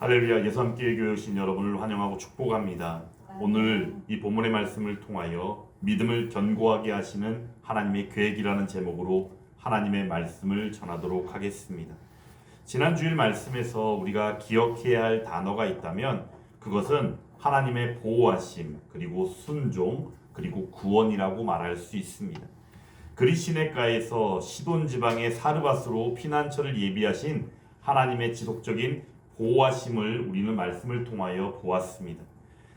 할렐루야, 예수함께 교회 오신 여러분을 환영하고 축복합니다. 오늘 이 본문의 말씀을 통하여 믿음을 견고하게 하시는 하나님의 계획이라는 제목으로 하나님의 말씀을 전하도록 하겠습니다. 지난 주일 말씀에서 우리가 기억해야 할 단어가 있다면 그것은 하나님의 보호하심, 그리고 순종, 그리고 구원이라고 말할 수 있습니다. 그리스 시내가에서 시돈 지방의 사르밧으로 피난처를 예비하신 하나님의 지속적인 보호하심을 우리는 말씀을 통하여 보았습니다.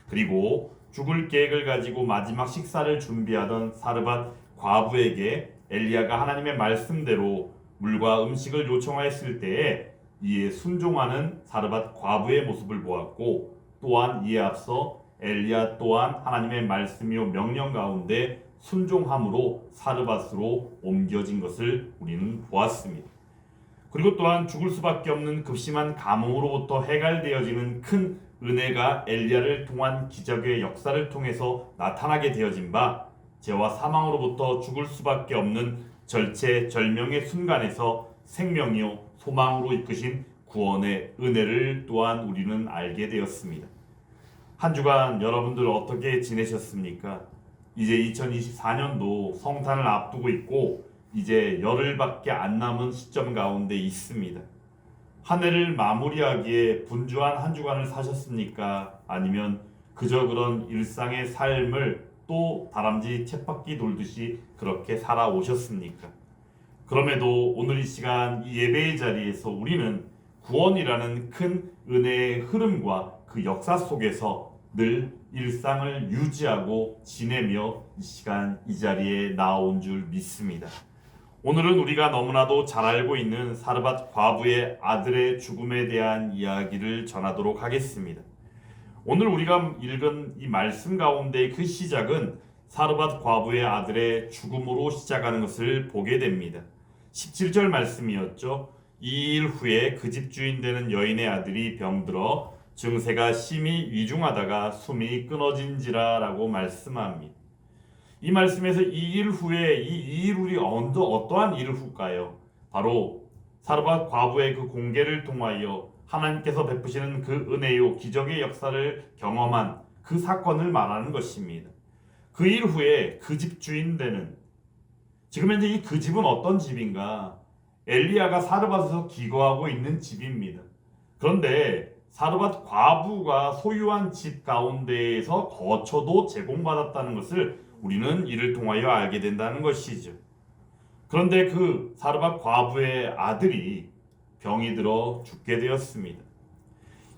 그리고 죽을 계획을 가지고 마지막 식사를 준비하던 사르밧 과부에게 엘리야가 하나님의 말씀대로 물과 음식을 요청하였을 때에 이에 순종하는 사르밧 과부의 모습을 보았고, 또한 이에 앞서 엘리야 또한 하나님의 말씀이요 명령 가운데 순종함으로 사르밧으로 옮겨진 것을 우리는 보았습니다. 그리고 또한 죽을 수밖에 없는 급심한 가뭄으로부터 해갈되어지는 큰 은혜가 엘리야를 통한 기적의 역사를 통해서 나타나게 되어진 바, 죄와 사망으로부터 죽을 수밖에 없는 절체절명의 순간에서 생명이요 소망으로 이끄신 구원의 은혜를 또한 우리는 알게 되었습니다. 한 주간 여러분들 어떻게 지내셨습니까? 이제 2024년도 성탄을 앞두고 있고 이제 열흘밖에 안 남은 시점 가운데 있습니다. 한 해를 마무리하기에 분주한 한 주간을 사셨습니까? 아니면 그저 그런 일상의 삶을 또 다람쥐 쳇바퀴 돌듯이 그렇게 살아오셨습니까? 그럼에도 오늘 이 시간 이 예배의 자리에서 우리는 구원이라는 큰 은혜의 흐름과 그 역사 속에서 늘 일상을 유지하고 지내며 이 시간 이 자리에 나온 줄 믿습니다. 오늘은 우리가 너무나도 잘 알고 있는 사르밧 과부의 아들의 죽음에 대한 이야기를 전하도록 하겠습니다. 오늘 우리가 읽은 이 말씀 가운데 그 시작은 사르밧 과부의 아들의 죽음으로 시작하는 것을 보게 됩니다. 17절 말씀이었죠. 2일 후에 그 집 주인 되는 여인의 아들이 병들어 증세가 심히 위중하다가 숨이 끊어진지라 라고 말씀합니다. 이 말씀에서 2일 후에 이 2일 후이 어떠한 일 후일까요? 바로 사르밧 과부의 그 공개를 통하여 하나님께서 베푸시는 그 은혜요 기적의 역사를 경험한 그 사건을 말하는 것입니다. 그 일 후에 그 집 주인 되는, 지금 현재 이 그 집은 어떤 집인가? 엘리야가 사르밧에서 기거하고 있는 집입니다. 그런데 사르밧 과부가 소유한 집 가운데에서 거처도 제공받았다는 것을 우리는 이를 통하여 알게 된다는 것이죠. 그런데 그 사르밧 과부의 아들이 병이 들어 죽게 되었습니다.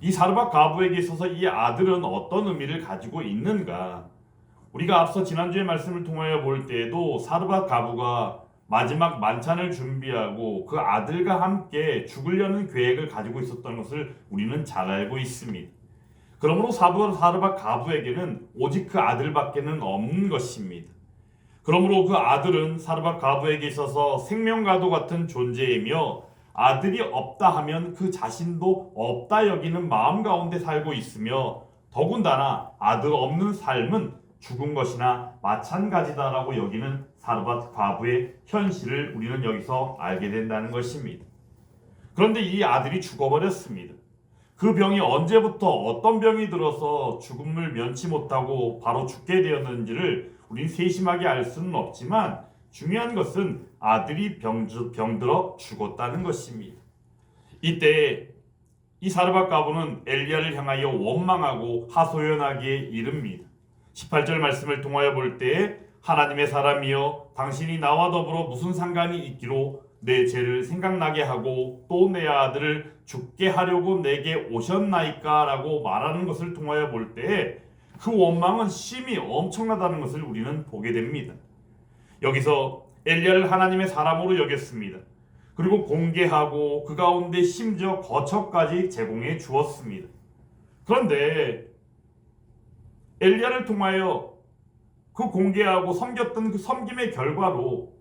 이 사르밧 과부에게 있어서 이 아들은 어떤 의미를 가지고 있는가? 우리가 앞서 지난주의 말씀을 통하여 볼 때에도 사르밧 과부가 마지막 만찬을 준비하고 그 아들과 함께 죽으려는 계획을 가지고 있었던 것을 우리는 잘 알고 있습니다. 그러므로 사르밧 과부에게는 오직 그 아들밖에는 없는 것입니다. 그러므로 그 아들은 사르밧 과부에게 있어서 생명과도 같은 존재이며, 아들이 없다 하면 그 자신도 없다 여기는 마음 가운데 살고 있으며, 더군다나 아들 없는 삶은 죽은 것이나 마찬가지다라고 여기는 사르밧 과부의 현실을 우리는 여기서 알게 된다는 것입니다. 그런데 이 아들이 죽어버렸습니다. 그 병이 언제부터 어떤 병이 들어서 죽음을 면치 못하고 바로 죽게 되었는지를 우린 세심하게 알 수는 없지만, 중요한 것은 아들이 병들어 죽었다는 것입니다. 이때 이 사르밧 과부는 엘리야를 향하여 원망하고 하소연하기에 이릅니다. 18절 말씀을 통하여 볼 때에 하나님의 사람이여 당신이 나와 더불어 무슨 상관이 있기로 내 죄를 생각나게 하고 또 내 아들을 죽게 하려고 내게 오셨나이까 라고 말하는 것을 통하여 볼 때에 그 원망은 심히 엄청나다는 것을 우리는 보게 됩니다. 여기서 엘리야를 하나님의 사람으로 여겼습니다. 그리고 공개하고 그 가운데 심지어 거처까지 제공해 주었습니다. 그런데 엘리야를 통하여 그 공개하고 섬겼던 그 섬김의 결과로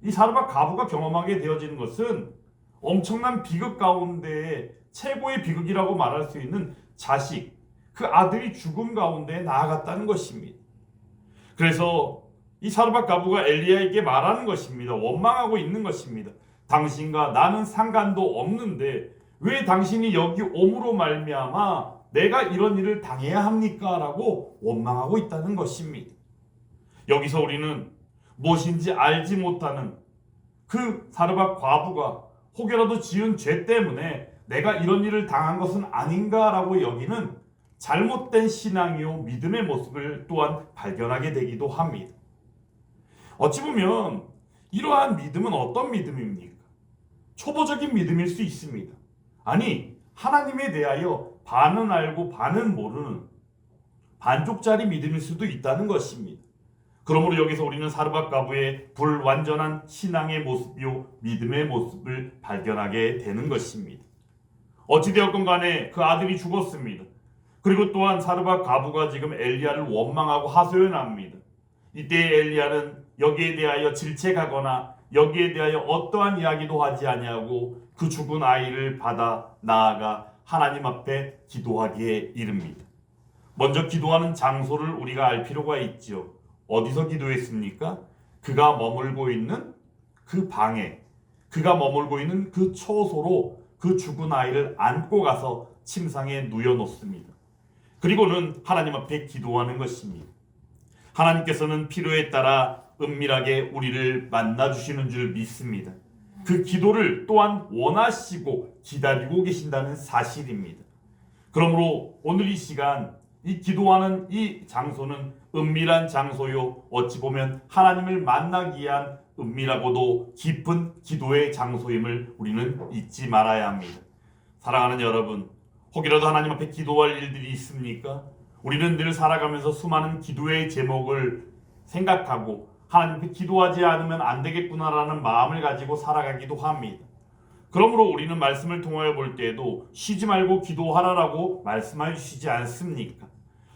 이 사르밧 과부가 경험하게 되어지는 것은 엄청난 비극 가운데 최고의 비극이라고 말할 수 있는 자식, 그 아들이 죽음 가운데 나아갔다는 것입니다. 그래서 이 사르밧 과부가 엘리야에게 말하는 것입니다. 원망하고 있는 것입니다. 당신과 나는 상관도 없는데 왜 당신이 여기 옴으로 말미암아 내가 이런 일을 당해야 합니까? 라고 원망하고 있다는 것입니다. 여기서 우리는 무엇인지 알지 못하는 그 사르밧 과부가 혹여라도 지은 죄 때문에 내가 이런 일을 당한 것은 아닌가라고 여기는 잘못된 신앙이요 믿음의 모습을 또한 발견하게 되기도 합니다. 어찌 보면 이러한 믿음은 어떤 믿음입니까? 초보적인 믿음일 수 있습니다. 아니, 하나님에 대하여 반은 알고 반은 모르는 반쪽짜리 믿음일 수도 있다는 것입니다. 그러므로 여기서 우리는 사르밧 과부의 불완전한 신앙의 모습이요 믿음의 모습을 발견하게 되는 것입니다. 어찌되었건 간에 그 아들이 죽었습니다. 그리고 또한 사르밧 과부가 지금 엘리야를 원망하고 하소연합니다. 이때 엘리야는 여기에 대하여 질책하거나 여기에 대하여 어떠한 이야기도 하지 아니하고 그 죽은 아이를 받아 나아가 하나님 앞에 기도하기에 이릅니다. 먼저 기도하는 장소를 우리가 알 필요가 있지요. 어디서 기도했습니까? 그가 머물고 있는 그 방에, 그가 머물고 있는 그 처소로 그 죽은 아이를 안고 가서 침상에 누워놓습니다. 그리고는 하나님 앞에 기도하는 것입니다. 하나님께서는 필요에 따라 은밀하게 우리를 만나주시는 줄 믿습니다. 그 기도를 또한 원하시고 기다리고 계신다는 사실입니다. 그러므로 오늘 이 시간 이 기도하는 이 장소는 은밀한 장소요, 어찌 보면 하나님을 만나기 위한 은밀하고도 깊은 기도의 장소임을 우리는 잊지 말아야 합니다. 사랑하는 여러분, 혹이라도 하나님 앞에 기도할 일들이 있습니까? 우리는 늘 살아가면서 수많은 기도의 제목을 생각하고 하나님 앞에 기도하지 않으면 안 되겠구나라는 마음을 가지고 살아가기도 합니다. 그러므로 우리는 말씀을 통하여 볼 때에도 쉬지 말고 기도하라라고 말씀해 주시지 않습니까?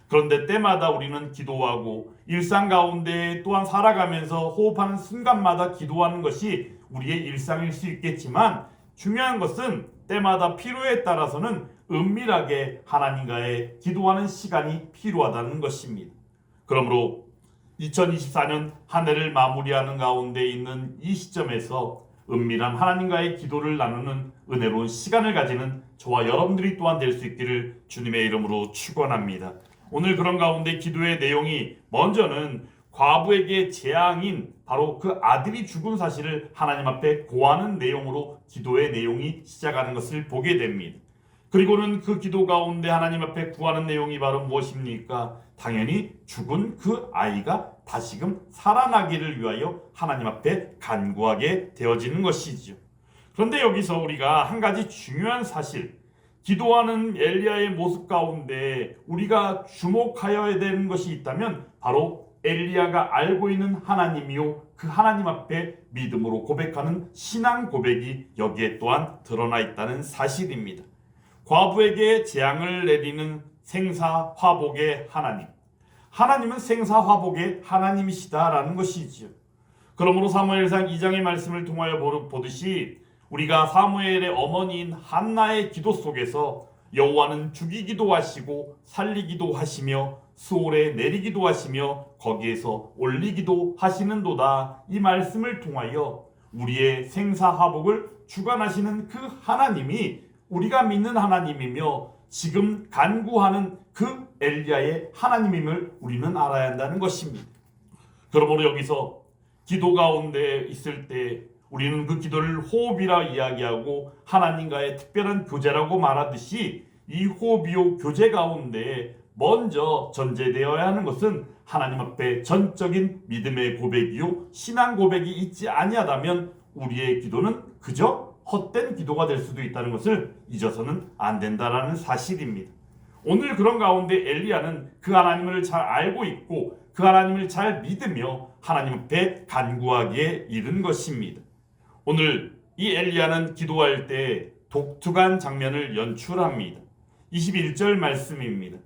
그런데 때마다 우리는 기도하고 일상 가운데 또한 살아가면서 호흡하는 순간마다 기도하는 것이 우리의 일상일 수 있겠지만 중요한 것은 때마다 필요에 따라서는 은밀하게 하나님과의 기도하는 시간이 필요하다는 것입니다. 그러므로 2024년 한 해를 마무리하는 가운데 있는 이 시점에서 은밀한 하나님과의 기도를 나누는 은혜로운 시간을 가지는 저와 여러분들이 또한 될 수 있기를 주님의 이름으로 축원합니다. 오늘 그런 가운데 기도의 내용이 먼저는 과부에게 재앙인 바로 그 아들이 죽은 사실을 하나님 앞에 고하는 내용으로 기도의 내용이 시작하는 것을 보게 됩니다. 그리고는 그 기도 가운데 하나님 앞에 구하는 내용이 바로 무엇입니까? 당연히 죽은 그 아이가 다시금 살아나기를 위하여 하나님 앞에 간구하게 되어지는 것이지요. 그런데 여기서 우리가 한 가지 중요한 사실, 기도하는 엘리야의 모습 가운데 우리가 주목하여야 되는 것이 있다면 바로 엘리야가 알고 있는 하나님이요 그 하나님 앞에 믿음으로 고백하는 신앙 고백이 여기에 또한 드러나 있다는 사실입니다. 과부에게 재앙을 내리는 생사화복의 하나님, 하나님은 생사화복의 하나님이시다라는 것이지요. 그러므로 사무엘상 2장의 말씀을 통하여 보듯이 우리가 사무엘의 어머니인 한나의 기도 속에서 여호와는 죽이기도 하시고 살리기도 하시며 수월에 내리기도 하시며 거기에서 올리기도 하시는도다. 이 말씀을 통하여 우리의 생사화복을 주관하시는 그 하나님이 우리가 믿는 하나님이며 지금 간구하는 그 엘리야의 하나님임을 우리는 알아야 한다는 것입니다. 그러므로 여기서 기도 가운데 있을 때 우리는 그 기도를 호흡이라 이야기하고 하나님과의 특별한 교제라고 말하듯이 이 호흡이요 교제 가운데 먼저 전제되어야 하는 것은 하나님 앞에 전적인 믿음의 고백이요 신앙 고백이 있지 아니하다면 우리의 기도는 그저 헛된 기도가 될 수도 있다는 것을 잊어서는 안 된다라는 사실입니다. 오늘 그런 가운데 엘리야는 그 하나님을 잘 알고 있고 그 하나님을 잘 믿으며 하나님 앞에 간구하기에 이른 것입니다. 오늘 이 엘리야는 기도할 때 독특한 장면을 연출합니다. 21절 말씀입니다.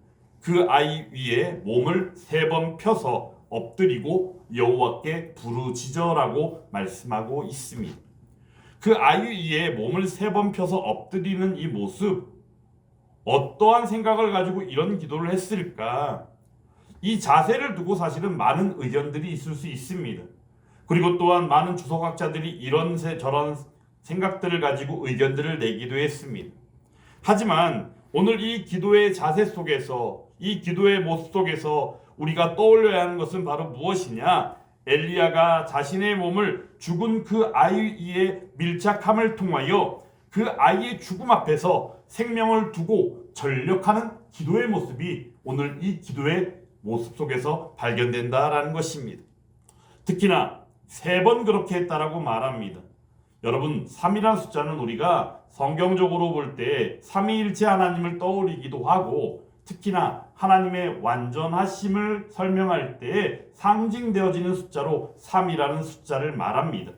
그 아이 위에 몸을 3번 펴서 엎드리고 여호와께 부르짖어라고 말씀하고 있습니다. 그 아이 위에 몸을 3번 펴서 엎드리는 이 모습, 어떠한 생각을 가지고 이런 기도를 했을까? 이 자세를 두고 사실은 많은 의견들이 있을 수 있습니다. 그리고 또한 많은 주석학자들이 이런 저런 생각들을 가지고 의견들을 내기도 했습니다. 하지만 오늘 이 기도의 자세 속에서, 이 기도의 모습 속에서 우리가 떠올려야 하는 것은 바로 무엇이냐? 엘리야가 자신의 몸을 죽은 그 아이의 밀착함을 통하여 그 아이의 죽음 앞에서 생명을 두고 전력하는 기도의 모습이 오늘 이 기도의 모습 속에서 발견된다라는 것입니다. 특히나 3번 그렇게 했다라고 말합니다. 여러분, 3이라는 숫자는 우리가 성경적으로 볼 때 삼위일체 하나님을 떠올리기도 하고, 특히나 하나님의 완전하심을 설명할 때 상징되어지는 숫자로 3이라는 숫자를 말합니다.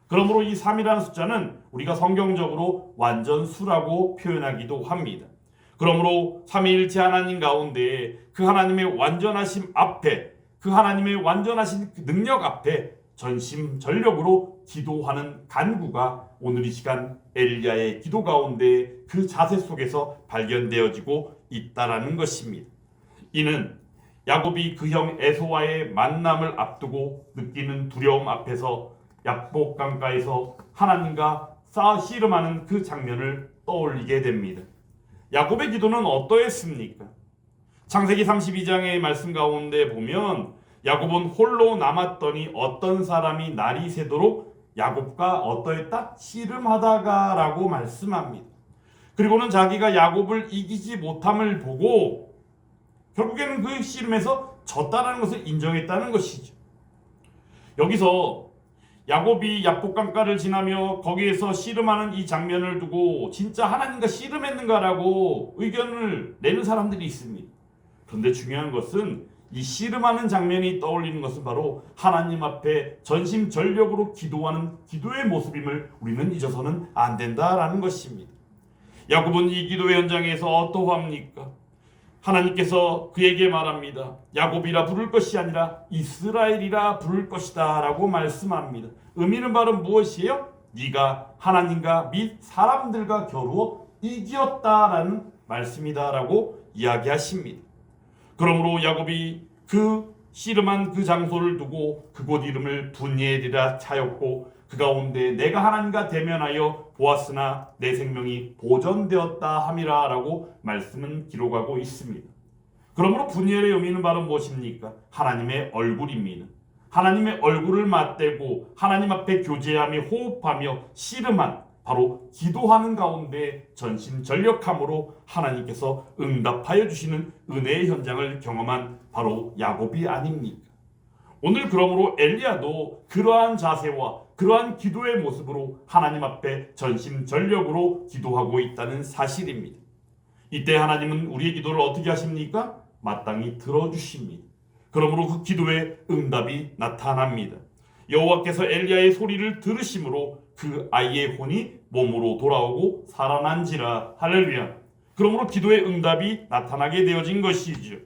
그러므로 이 3이라는 숫자는 우리가 성경적으로 완전수라고 표현하기도 합니다. 그러므로 삼위일체 하나님 가운데 그 하나님의 완전하심 앞에, 그 하나님의 완전하신 능력 앞에 전심전력으로 기도하는 간구가 오늘 이 시간 엘리야의 기도 가운데 그 자세 속에서 발견되어지고 있다라는 것입니다. 이는 야곱이 그 형 에서와의 만남을 앞두고 느끼는 두려움 앞에서 야복 강가에서 하나님과 씨름하는 그 장면을 떠올리게 됩니다. 야곱의 기도는 어떠했습니까? 창세기 32장의 말씀 가운데 보면 야곱은 홀로 남았더니 어떤 사람이 날이 새도록 야곱과 어떠했다? 씨름하다가 라고 말씀합니다. 그리고는 자기가 야곱을 이기지 못함을 보고 결국에는 그 씨름에서 졌다는 것을 인정했다는 것이죠. 여기서 야곱이 야복강가를 지나며 거기에서 씨름하는 이 장면을 두고 진짜 하나님과 씨름했는가라고 의견을 내는 사람들이 있습니다. 그런데 중요한 것은 이 씨름하는 장면이 떠올리는 것은 바로 하나님 앞에 전심전력으로 기도하는 기도의 모습임을 우리는 잊어서는 안 된다라는 것입니다. 야곱은 이 기도의 현장에서 어떠합니까? 하나님께서 그에게 말합니다. 야곱이라 부를 것이 아니라 이스라엘이라 부를 것이다 라고 말씀합니다. 의미는 바로 무엇이에요? 네가 하나님과 및 사람들과 겨루어 이겼다라는 말씀이다 라고 이야기하십니다. 그러므로 야곱이 그 씨름한 그 장소를 두고 그곳 이름을 분이엘이라 차였고 그 가운데 내가 하나님과 대면하여 보았으나 내 생명이 보존되었다 함이라 라고 말씀은 기록하고 있습니다. 그러므로 분이엘의 의미는 바로 무엇입니까? 하나님의 얼굴입니다. 하나님의 얼굴을 맞대고 하나님 앞에 교제하며 호흡하며 씨름한 바로 기도하는 가운데 전심전력함으로 하나님께서 응답하여 주시는 은혜의 현장을 경험한 바로 야곱이 아닙니까? 오늘 그러므로 엘리야도 그러한 자세와 그러한 기도의 모습으로 하나님 앞에 전심전력으로 기도하고 있다는 사실입니다. 이때 하나님은 우리의 기도를 어떻게 하십니까? 마땅히 들어주십니다. 그러므로 그 기도의 응답이 나타납니다. 여호와께서 엘리야의 소리를 들으심으로 그 아이의 혼이 몸으로 돌아오고 살아난지라. 할렐루야. 그러므로 기도의 응답이 나타나게 되어진 것이죠.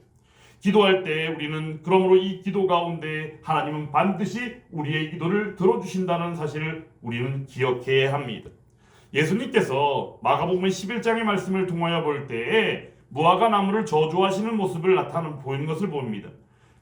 기도할 때 우리는 그러므로 이 기도 가운데 하나님은 반드시 우리의 기도를 들어주신다는 사실을 우리는 기억해야 합니다. 예수님께서 마가복음 11장의 말씀을 통하여 볼 때에 무화과 나무를 저주하시는 모습을 보이는 것을 봅니다.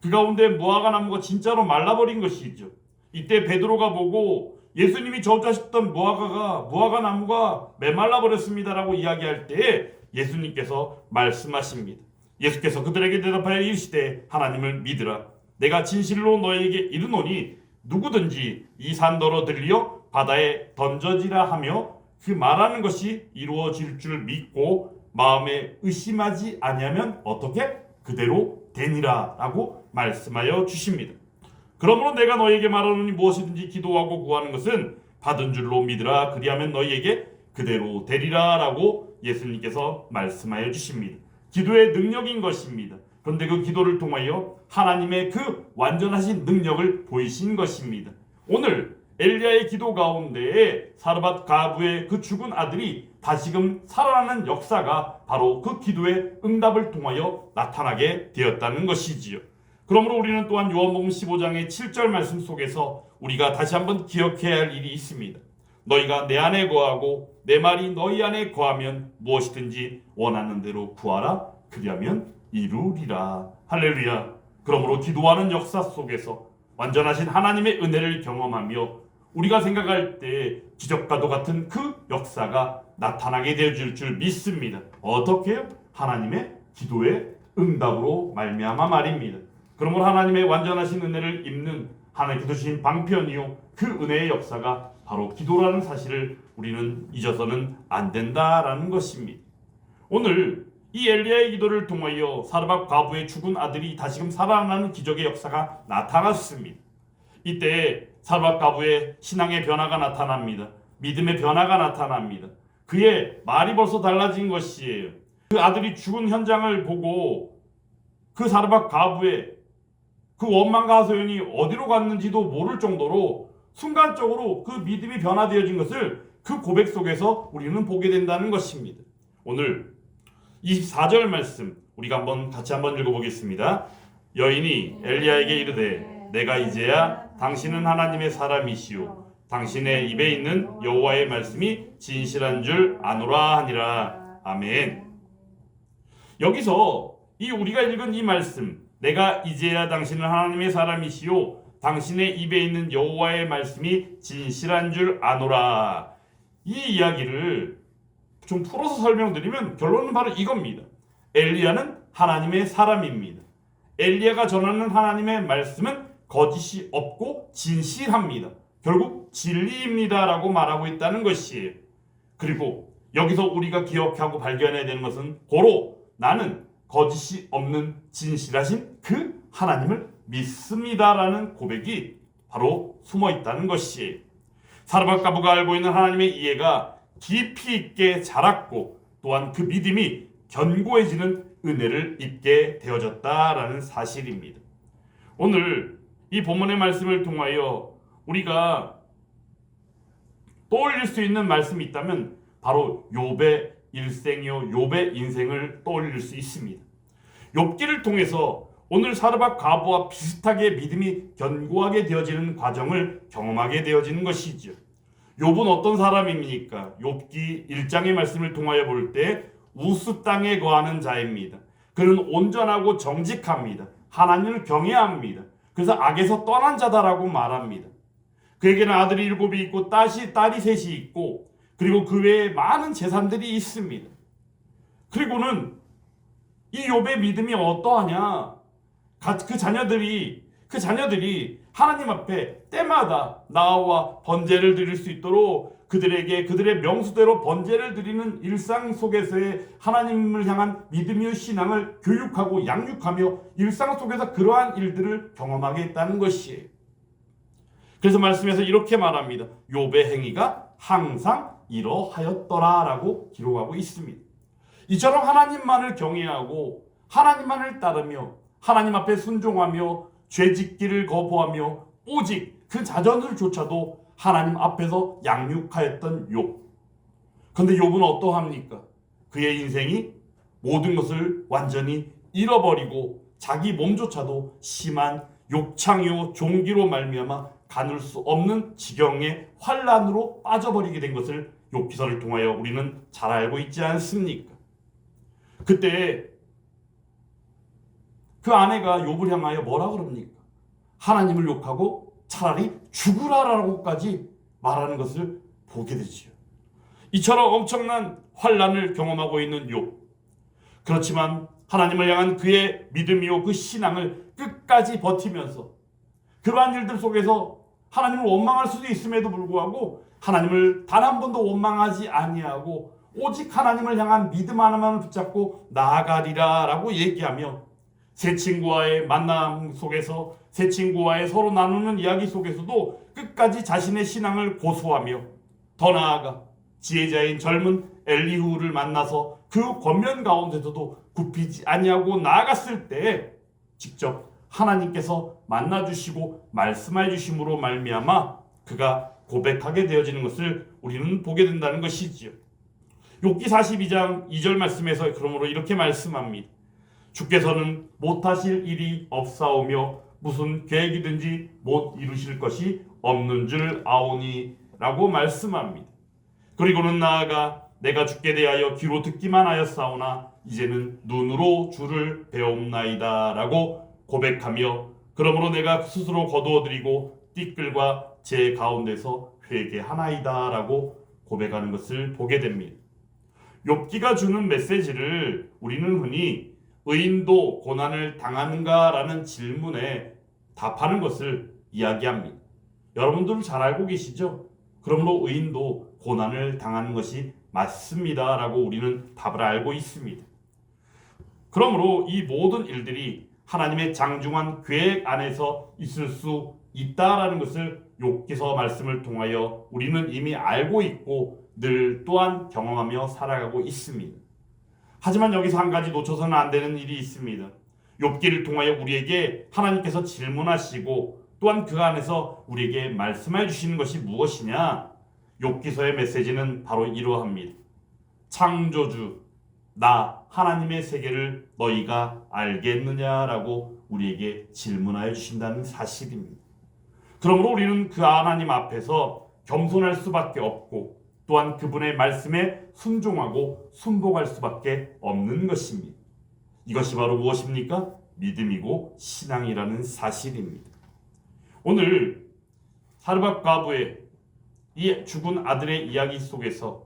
그 가운데 무화과 나무가 진짜로 말라버린 것이죠. 이때 베드로가 보고 예수님이 저주하셨던 무화과 나무가 메말라 버렸습니다라고 이야기할 때에 예수님께서 말씀하십니다. 예수께서 그들에게 대답하여 이르시되 하나님을 믿으라. 내가 진실로 너에게 이르노니 누구든지 이 산더러 들리어 바다에 던져지라 하며 그 말하는 것이 이루어질 줄 믿고 마음에 의심하지 아니하면 어떻게? 그대로 되니라 라고 말씀하여 주십니다. 그러므로 내가 너희에게 말하노니 무엇이든지 기도하고 구하는 것은 받은 줄로 믿으라. 그리하면 너희에게 그대로 되리라 라고 예수님께서 말씀하여 주십니다. 기도의 능력인 것입니다. 그런데 그 기도를 통하여 하나님의 그 완전하신 능력을 보이신 것입니다. 오늘 엘리야의 기도 가운데에 사르밧 가부의 그 죽은 아들이 다시금 살아나는 역사가 바로 그 기도의 응답을 통하여 나타나게 되었다는 것이지요. 그러므로 우리는 또한 요한복음 15장의 7절 말씀 속에서 우리가 다시 한번 기억해야 할 일이 있습니다. 너희가 내 안에 거하고 내 말이 너희 안에 거하면 무엇이든지 원하는 대로 구하라. 그리하면 이루리라. 할렐루야. 그러므로 기도하는 역사 속에서 완전하신 하나님의 은혜를 경험하며 우리가 생각할 때 기적과도 같은 그 역사가 나타나게 되어질 줄 믿습니다. 어떻게요? 하나님의 기도의 응답으로 말미암아 말입니다. 그러므로 하나님의 완전하신 은혜를 입는 하나님께 주신 방편이요 그 은혜의 역사가 바로 기도라는 사실을 우리는 잊어서는 안 된다라는 것입니다. 오늘 이 엘리야의 기도를 통하여 사르밧 과부의 죽은 아들이 다시금 살아나는 기적의 역사가 나타났습니다. 이때 사르밧 과부의 신앙의 변화가 나타납니다. 믿음의 변화가 나타납니다. 그의 말이 벌써 달라진 것이에요. 그 아들이 죽은 현장을 보고 그 사르밧 과부의 그 원망과 하소연이 어디로 갔는지도 모를 정도로 순간적으로 그 믿음이 변화되어진 것을 그 고백 속에서 우리는 보게 된다는 것입니다. 오늘 24절 말씀 우리가 같이 한번 읽어보겠습니다. 여인이 엘리야에게 이르되 내가 이제야 당신은 하나님의 사람이시오 당신의 입에 있는 여호와의 말씀이 진실한 줄 아노라 하니라. 아멘. 여기서 우리가 읽은 이 말씀 내가 이제야 당신은 하나님의 사람이시오 당신의 입에 있는 여호와의 말씀이 진실한 줄 아노라. 이 이야기를 좀 풀어서 설명드리면 결론은 바로 이겁니다. 엘리야는 하나님의 사람입니다. 엘리야가 전하는 하나님의 말씀은 거짓이 없고 진실합니다. 결국 진리입니다 라고 말하고 있다는 것이에요. 그리고 여기서 우리가 기억하고 발견해야 되는 것은 고로 나는 거짓이 없는 진실하신 그 하나님을 믿습니다라는 고백이 바로 숨어 있다는 것이에요. 사르밧 과부가 알고 있는 하나님의 이해가 깊이 있게 자랐고 또한 그 믿음이 견고해지는 은혜를 입게 되어졌다라는 사실입니다. 오늘 이 본문의 말씀을 통하여 우리가 떠올릴 수 있는 말씀이 있다면 바로 욥의 일생이요 욥의 인생을 떠올릴 수 있습니다. 욥기를 통해서 오늘 사르밧 과부와 비슷하게 믿음이 견고하게 되어지는 과정을 경험하게 되어지는 것이죠. 욥은 어떤 사람입니까? 욥기 1장의 말씀을 통하여 볼 때 우스 땅에 거하는 자입니다. 그는 온전하고 정직합니다. 하나님을 경외합니다. 그래서 악에서 떠난 자다라고 말합니다. 그에게는 아들이 7이 있고 딸이 3이 있고 그리고 그 외에 많은 재산들이 있습니다. 그리고는 이 욥의 믿음이 어떠하냐? 그 자녀들이 하나님 앞에 때마다 나와 번제를 드릴 수 있도록 그들의 명수대로 번제를 드리는 일상 속에서의 하나님을 향한 믿음의 신앙을 교육하고 양육하며 일상 속에서 그러한 일들을 경험하게 했다는 것이에요. 그래서 말씀에서 이렇게 말합니다. 욥의 행위가 항상 이러하였더라라고 기록하고 있습니다. 이처럼 하나님만을 경외하고 하나님만을 따르며 하나님 앞에 순종하며 죄짓기를 거부하며 오직 그 자녀들조차도 하나님 앞에서 양육하였던 욥. 그런데 욥은 어떠합니까? 그의 인생이 모든 것을 완전히 잃어버리고 자기 몸조차도 심한 욕창이요 종기로 말미암아 가눌 수 없는 지경의 환란으로 빠져버리게 된 것을 욥기서를 통하여 우리는 잘 알고 있지 않습니까? 그때 그 아내가 욥을 향하여 뭐라 그럽니까? 하나님을 욕하고 차라리 죽으라라고까지 말하는 것을 보게 되지요. 이처럼 엄청난 환란을 경험하고 있는 욥. 그렇지만 하나님을 향한 그의 믿음이요 그 신앙을 끝까지 버티면서 그러한 일들 속에서 하나님을 원망할 수도 있음에도 불구하고 하나님을 단 한 번도 원망하지 아니하고 오직 하나님을 향한 믿음 하나만을 붙잡고 나아가리라 라고 얘기하며 새 친구와의 만남 속에서 새 친구와의 서로 나누는 이야기 속에서도 끝까지 자신의 신앙을 고수하며 더 나아가 지혜자인 젊은 엘리후를 만나서 그 권면 가운데서도 굽히지 아니하고 나아갔을 때 직접 하나님께서 만나주시고 말씀해 주심으로 말미암아 그가 고백하게 되어지는 것을 우리는 보게 된다는 것이지요. 욥기 42장 2절 말씀에서 그러므로 이렇게 말씀합니다. 주께서는 못하실 일이 없사오며 무슨 계획이든지 못 이루실 것이 없는 줄 아오니 라고 말씀합니다. 그리고는 나아가 내가 주께 대하여 귀로 듣기만 하였사오나 이제는 눈으로 주를 배옵나이다 라고 고백하며 그러므로 내가 스스로 거두어드리고 띠끌과 제 가운데서 회개하나이다 라고 고백하는 것을 보게 됩니다. 욥기가 주는 메시지를 우리는 흔히 의인도 고난을 당하는가라는 질문에 답하는 것을 이야기합니다. 여러분들 잘 알고 계시죠? 그러므로 의인도 고난을 당하는 것이 맞습니다라고 우리는 답을 알고 있습니다. 그러므로 이 모든 일들이 하나님의 장중한 계획 안에서 있을 수 있다라는 것을 욥기서 말씀을 통하여 우리는 이미 알고 있고 늘 또한 경험하며 살아가고 있습니다. 하지만 여기서 한 가지 놓쳐서는 안 되는 일이 있습니다. 욥기를 통하여 우리에게 하나님께서 질문하시고 또한 그 안에서 우리에게 말씀해 주시는 것이 무엇이냐? 욥기서의 메시지는 바로 이러합니다. 창조주 나 하나님의 세계를 너희가 알겠느냐라고 우리에게 질문하여 주신다는 사실입니다. 그러므로 우리는 그 하나님 앞에서 겸손할 수밖에 없고 또한 그분의 말씀에 순종하고 순복할 수밖에 없는 것입니다. 이것이 바로 무엇입니까? 믿음이고 신앙이라는 사실입니다. 오늘 사르밧 과부의 이 죽은 아들의 이야기 속에서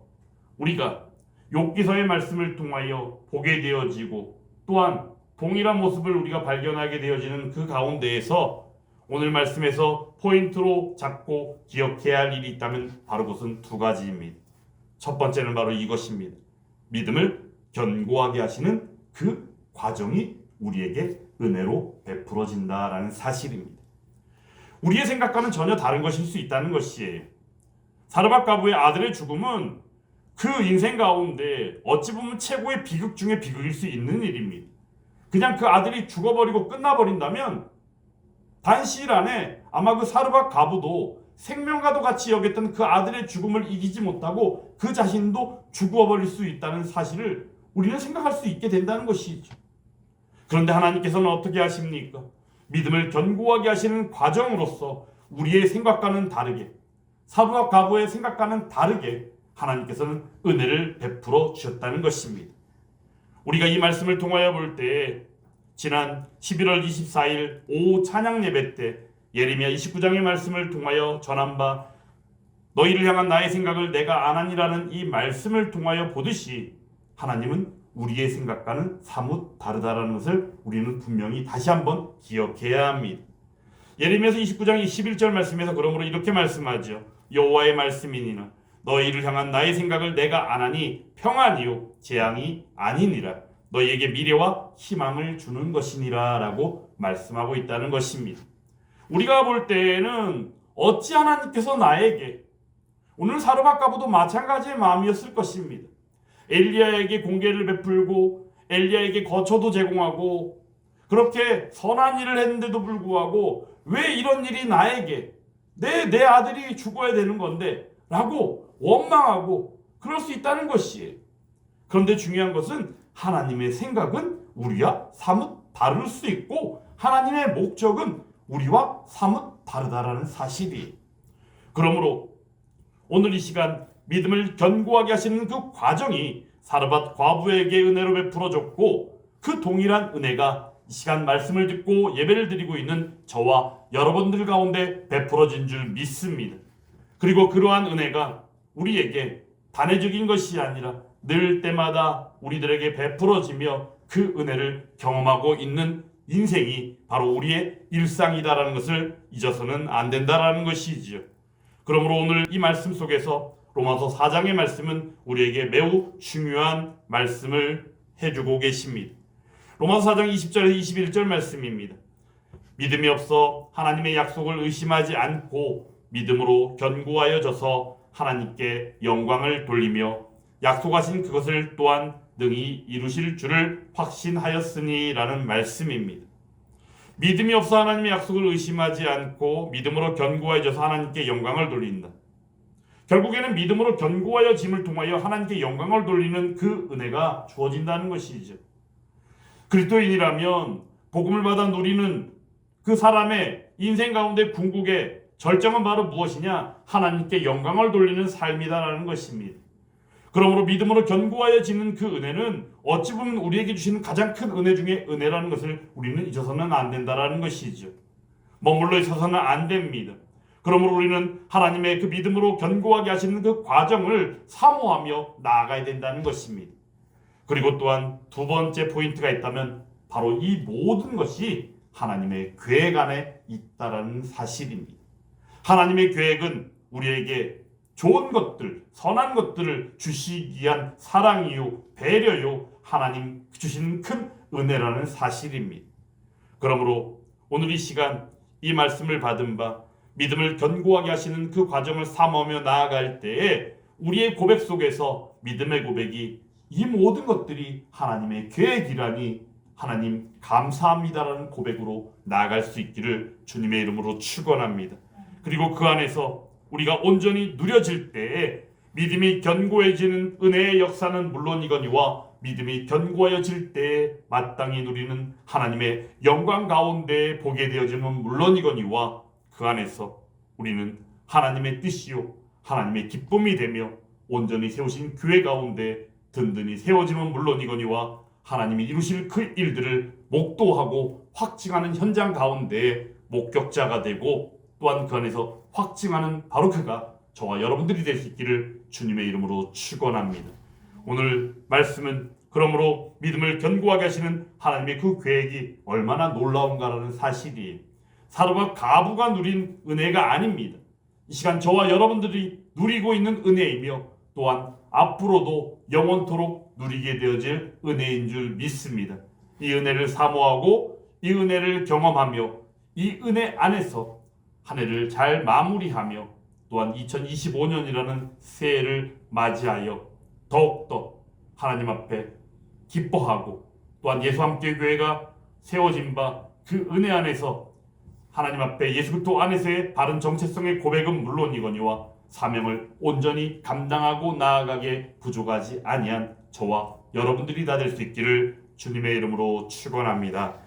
우리가 욥기서의 말씀을 통하여 보게 되어지고 또한 동일한 모습을 우리가 발견하게 되어지는 그 가운데에서 오늘 말씀에서 포인트로 잡고 기억해야 할 일이 있다면 바로 그것은 두 가지입니다. 첫 번째는 바로 이것입니다. 믿음을 견고하게 하시는 그 과정이 우리에게 은혜로 베풀어진다라는 사실입니다. 우리의 생각과는 전혀 다른 것일 수 있다는 것이에요. 사르밧 과부의 아들의 죽음은 그 인생 가운데 어찌 보면 최고의 비극 중에 비극일 수 있는 일입니다. 그냥 그 아들이 죽어버리고 끝나버린다면 단시일 안에 아마 그 사르밧 과부도 생명과도 같이 여겼던 그 아들의 죽음을 이기지 못하고 그 자신도 죽어버릴 수 있다는 사실을 우리는 생각할 수 있게 된다는 것이죠. 그런데 하나님께서는 어떻게 하십니까? 믿음을 견고하게 하시는 과정으로서 우리의 생각과는 다르게 사르밧 과부의 생각과는 다르게 하나님께서는 은혜를 베풀어 주셨다는 것입니다. 우리가 이 말씀을 통하여 볼 때 지난 11월 24일 오후 찬양 예배 때 예레미야 29장의 말씀을 통하여 전한 바 너희를 향한 나의 생각을 내가 아나니라는 이 말씀을 통하여 보듯이 하나님은 우리의 생각과는 사뭇 다르다라는 것을 우리는 분명히 다시 한번 기억해야 합니다. 예레미야서 29장 21절 말씀에서 그러므로 이렇게 말씀하죠. 여호와의 말씀이니라 너희를 향한 나의 생각을 내가 아나니 평안이요 재앙이 아니니라 너희에게 미래와 희망을 주는 것이니라 라고 말씀하고 있다는 것입니다. 우리가 볼 때에는 어찌 하나님께서 나에게 오늘 사르밧 과부도 마찬가지의 마음이었을 것입니다. 엘리야에게 공개를 베풀고 엘리야에게 거처도 제공하고 그렇게 선한 일을 했는데도 불구하고 왜 이런 일이 나에게 내 아들이 죽어야 되는 건데 라고 원망하고 그럴 수 있다는 것이에요. 그런데 중요한 것은 하나님의 생각은 우리와 사뭇 다를 수 있고 하나님의 목적은 우리와 사뭇 다르다라는 사실이에요. 그러므로 오늘 이 시간 믿음을 견고하게 하시는 그 과정이 사르밧 과부에게 은혜로 베풀어졌고 그 동일한 은혜가 이 시간 말씀을 듣고 예배를 드리고 있는 저와 여러분들 가운데 베풀어진 줄 믿습니다. 그리고 그러한 은혜가 우리에게 단회적인 것이 아니라 늘 때마다 우리들에게 베풀어지며 그 은혜를 경험하고 있는 인생이 바로 우리의 일상이다라는 것을 잊어서는 안 된다라는 것이지요. 그러므로 오늘 이 말씀 속에서 로마서 4장의 말씀은 우리에게 매우 중요한 말씀을 해주고 계십니다. 로마서 4장 20절에서 21절 말씀입니다. 믿음이 없어 하나님의 약속을 의심하지 않고 믿음으로 견고하여져서 하나님께 영광을 돌리며 약속하신 그것을 또한 능히 이루실 줄을 확신하였으니 라는 말씀입니다. 믿음이 없어 하나님의 약속을 의심하지 않고 믿음으로 견고해져서 하나님께 영광을 돌린다. 결국에는 믿음으로 견고하여짐을 통하여 하나님께 영광을 돌리는 그 은혜가 주어진다는 것이죠. 그리스도인이라면 복음을 받아 누리는 그 사람의 인생 가운데 궁극의 절정은 바로 무엇이냐? 하나님께 영광을 돌리는 삶이다라는 것입니다. 그러므로 믿음으로 견고하여지는 그 은혜는 어찌 보면 우리에게 주시는 가장 큰 은혜 중에 은혜라는 것을 우리는 잊어서는 안 된다라는 것이죠. 머물러 있어서는 안 됩니다. 그러므로 우리는 하나님의 그 믿음으로 견고하게 하시는 그 과정을 사모하며 나아가야 된다는 것입니다. 그리고 또한 두 번째 포인트가 있다면 바로 이 모든 것이 하나님의 계획 안에 있다라는 사실입니다. 하나님의 계획은 우리에게 좋은 것들, 선한 것들을 주시기 위한 사랑이요, 배려요, 하나님 주시는 큰 은혜라는 사실입니다. 그러므로 오늘 이 시간 이 말씀을 받은 바 믿음을 견고하게 하시는 그 과정을 사모하며 나아갈 때에 우리의 고백 속에서 믿음의 고백이 이 모든 것들이 하나님의 계획이라니 하나님 감사합니다라는 고백으로 나아갈 수 있기를 주님의 이름으로 축원합니다. 그리고 그 안에서 우리가 온전히 누려질 때에 믿음이 견고해지는 은혜의 역사는 물론이거니와 믿음이 견고해질 때에 마땅히 누리는 하나님의 영광 가운데 보게 되어지면 물론이거니와 그 안에서 우리는 하나님의 뜻이요 하나님의 기쁨이 되며 온전히 세우신 교회 가운데 든든히 세워지면 물론이거니와 하나님이 이루실 그 일들을 목도하고 확증하는 현장 가운데 목격자가 되고 또한 그 안에서 확증하는 바로 그가 저와 여러분들이 될 수 있기를 주님의 이름으로 축원합니다. 오늘 말씀은 그러므로 믿음을 견고하게 하시는 하나님의 그 계획이 얼마나 놀라운가라는 사실이에요. 사도가 가부가 누린 은혜가 아닙니다. 이 시간 저와 여러분들이 누리고 있는 은혜이며 또한 앞으로도 영원토록 누리게 되어질 은혜인 줄 믿습니다. 이 은혜를 사모하고 이 은혜를 경험하며 이 은혜 안에서 한 해를 잘 마무리하며 또한 2025년이라는 새해를 맞이하여 더욱더 하나님 앞에 기뻐하고 또한 예수함께 교회가 세워진 바 그 은혜 안에서 하나님 앞에 예수 그리스도 안에서의 바른 정체성의 고백은 물론이거니와 사명을 온전히 감당하고 나아가게 부족하지 아니한 저와 여러분들이 다 될 수 있기를 주님의 이름으로 축원합니다.